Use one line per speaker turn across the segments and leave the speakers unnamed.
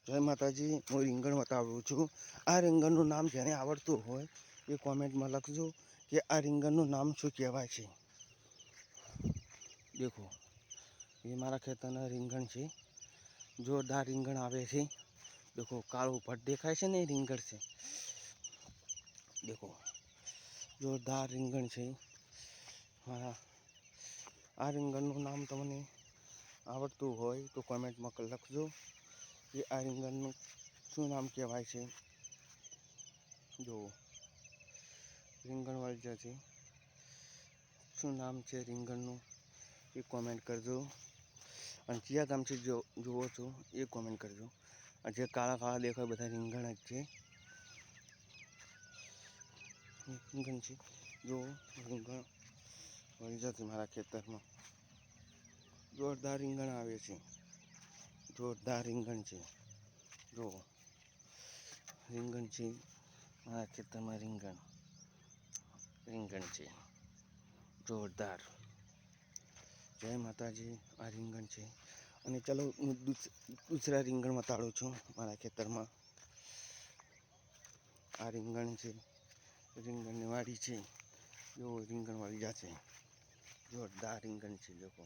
જય માતાજી, હું રીંગણ બતાવું છું. આ રીંગણનું નામ જેને આવડતું હોય એ કોમેન્ટમાં લખજો કે આ રીંગણનું નામ શું કહેવાય છે. દેખો, એ મારા ખેતરના રીંગણ છે. જોરદાર રીંગણ આવે છે. દેખો, કાળું ભટ્ટ દેખાય છે ને, એ રીંગણ છે. દેખો, જોરદાર રીંગણ છે મારા. આ રીંગણનું નામ તમને આવડતું હોય તો કોમેન્ટમાં લખજો કે આ રીંગણનું શું નામ કહેવાય છે. જો રીંગણ વાળી છે, શું નામ છે રીંગણનું એ કોમેન્ટ કરજો. અને કયા ગામથી જુઓ છો એ કોમેન્ટ કરજો. જે કાળા કાળા દેખાય બધા રીંગણ જ છે. રીંગણ છે, જો રીંગણ વળી જતી મારા ખેતરમાં. જોરદાર રીંગણ આવે છે. જોરદાર રીંગણ છે. જો રીંગણ છે મારા ખેતરમાં. રીંગણ છે જોરદાર. જય માતાજી, આ રીંગણ છે. અને ચલો હું દૂસરા રીંગણ બતાડું છું મારા ખેતરમાં. આ રીંગણ છે, રીંગણની વાડી છે. જો રીંગણ વાળી જશે. જોરદાર રીંગણ છે. લોકો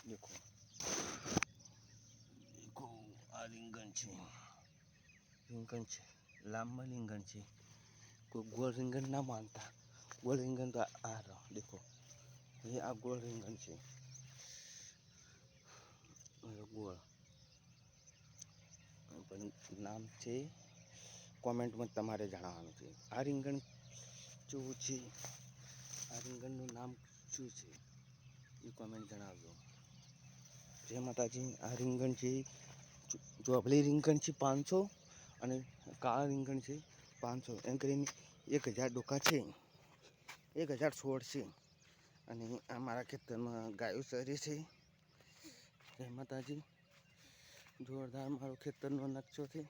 દેખો, દેખો આ રીંગણ છે. રીંગણ છે, લાંબા રીંગણ છે. કોઈ ગોળ રીંગણ ના માનતા. ગોળ રીંગણ તો આ રહો. દેખો, એ આ ગોળ રીંગણ છે. ગોળ નામ છે, કોમેન્ટમાં તમારે જણાવવાનું છે. આ રીંગણ કેવું છે, આ રીંગણનું નામ શું છે એ કોમેન્ટ જણાવજો. જય માતાજી, આ રીંગણ છે. ચોપલી રીંગણ છે 500 અને કાળા રીંગણ છે 500. એમ કરીને 1000 ડોકા છે. 1000 છોડ છે. અને આ મારા ખેતરમાં ગાયો ચરે છે. જય માતાજી, જોરદાર મારો ખેતરનો નકશો છે.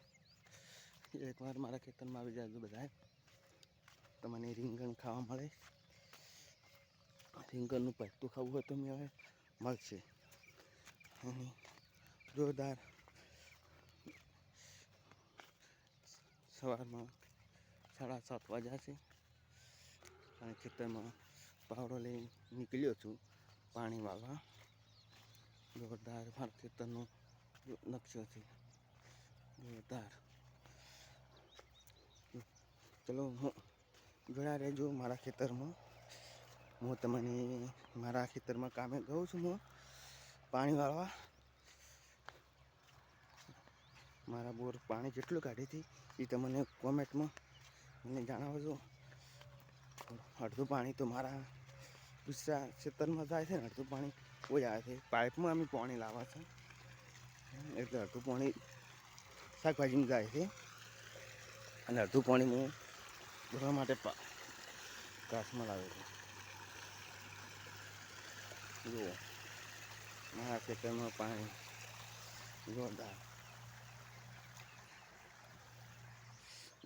એકવાર મારા ખેતરમાં આવી જાય બધા, તમને રીંગણ ખાવા મળે. રીંગણનું પત્તું ખાવું હોય તો હવે મળશે. અને જોરદાર સવારમાં 7:30 વાગ્યા છે અને ખેતરમાં પાવડો લઈ નીકળ્યો છું પાણી વાળવા. જોરદાર મારા ખેતરનો નકશો છે. જોરદાર. ચલો હું જોયા રહેજો મારા ખેતરમાં. હું તમને મારા ખેતરમાં કામે ગઉં છું. હું પાણી વાળવા મારા બોર પાણી જેટલું કાઢી હતી એ તમને કોમેન્ટમાં મને જણાવજો. અડધું પાણી તો મારા દૂસરા ખેતરમાં જાય છે ને અડધું પાણી કોઈ આવે છે. પાઇપમાં અમે પાણી લાવવા છે એટલે અડધું પાણી શાકભાજીમાં જાય છે અને અડધું પાણી હું ભરવા માટે કાચમાં લાવ્યો છું. જુઓ મારા ખેતરમાં પાણી જોરદાર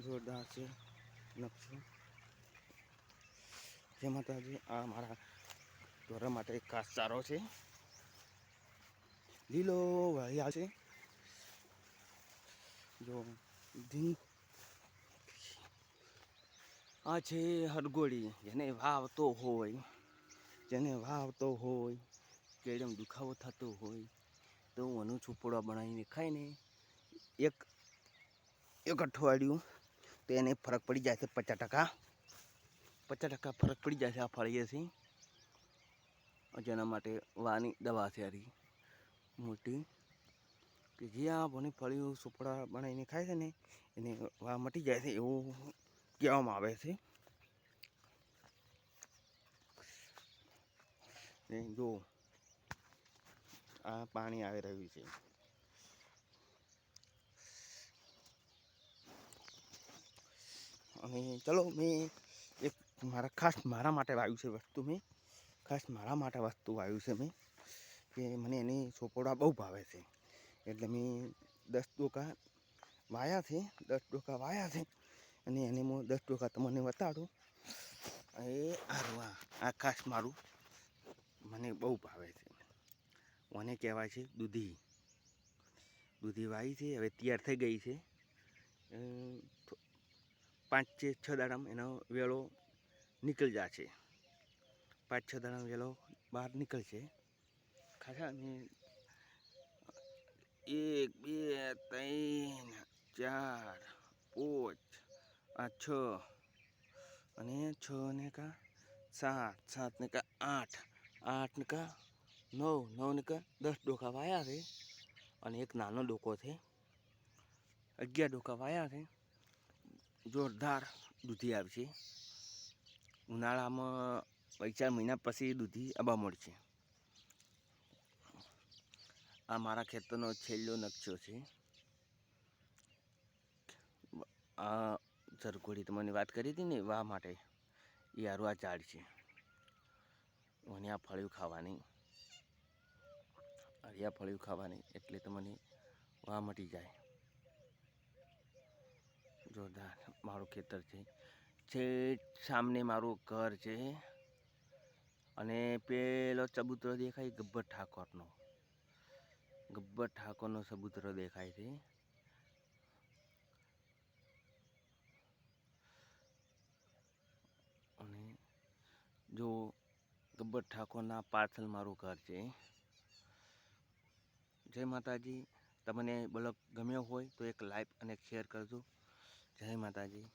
જોરદાર છે નકશો. જય માતાજી, આ મારા ઢોરા માટે ઘાસચારો છે. લીલો વળિયા છે. જો આ છે હરગોળી. જેને વાવતો હોય કેડમ દુખાવો થતો હોય તો એનું છુપડો બનાવીને ખાઈને એક અઠવાડિયું તો એને ફરક પડી જાય છે. 50% ફરક પડી જાય છે આ ફળીએથી. જેના માટે વાની દવા છે હારી મોટી કે જે આ બની ફળીઓ સુપડા બનાવીને ખાય છે ને એને વા મટી જાય છે એવું કહેવામાં આવે છે. જો આ પાણી આવી રહ્યું છે. અને ચલો મેં એક મારા માટે વાવ્યું છે વસ્તુ. ખાસ મારા માટે વસ્તુ વાવ્યું છે મેં કે મને એની સોપોડા બહુ ભાવે છે. એટલે મેં 10 ડોકા વાયા છે. અને એને હું 10 ડોકા તમને બતાડું. એ આ ખાસ મારું મને બહુ ભાવે છે. ઓને કહેવાય છે દૂધી. દૂધી વાવી છે, હવે તૈયાર થઈ ગઈ છે. 5-6 દાડામાં એનો વેળો નીકળી જશે. 5-6 દાડાનો વેળો બહાર નીકળશે. ખાસા અને 1 2 3 4 5 આ 6 અને 6 ને કા 7 7 ને કા 8 8 ને કા 9 9 ને કા 10 ડોકા વાયા છે. અને એક નાનો ડોકો છે. 11 ડોકા વાયા છે. જોરદાર દૂધી આવશે. ઉનાળામાં 4 મહિના પછી દૂધી આવવા મળશે. આ મારા ખેતરનો છેલ્લો નકશો છે. આ ઝરઘોડી તમને વાત કરી હતી ને વાહ માટે, એ હારું આ ઝાડ છે. અને આ ફળિયું ખાવાની, આ ફળિયું ખાવાની એટલે તમને વાહ મટી જાય. જોરદાર મારું ખેતર છે. સામને મારું ઘર છે. અને પેલો ચબૂતરો દેખાય ગબ્બર ઠાકોરનો. ગબ્બર ઠાકોરનો ચબૂતરો દેખાય છે. અને જો ગબ્બર ઠાકોરના પાછળ મારું ઘર છે. જય માતાજી. તમને બ્લોગ ગમ્યો હોય તો એક લાઈક અને શેર કરજો. જય માતાજી.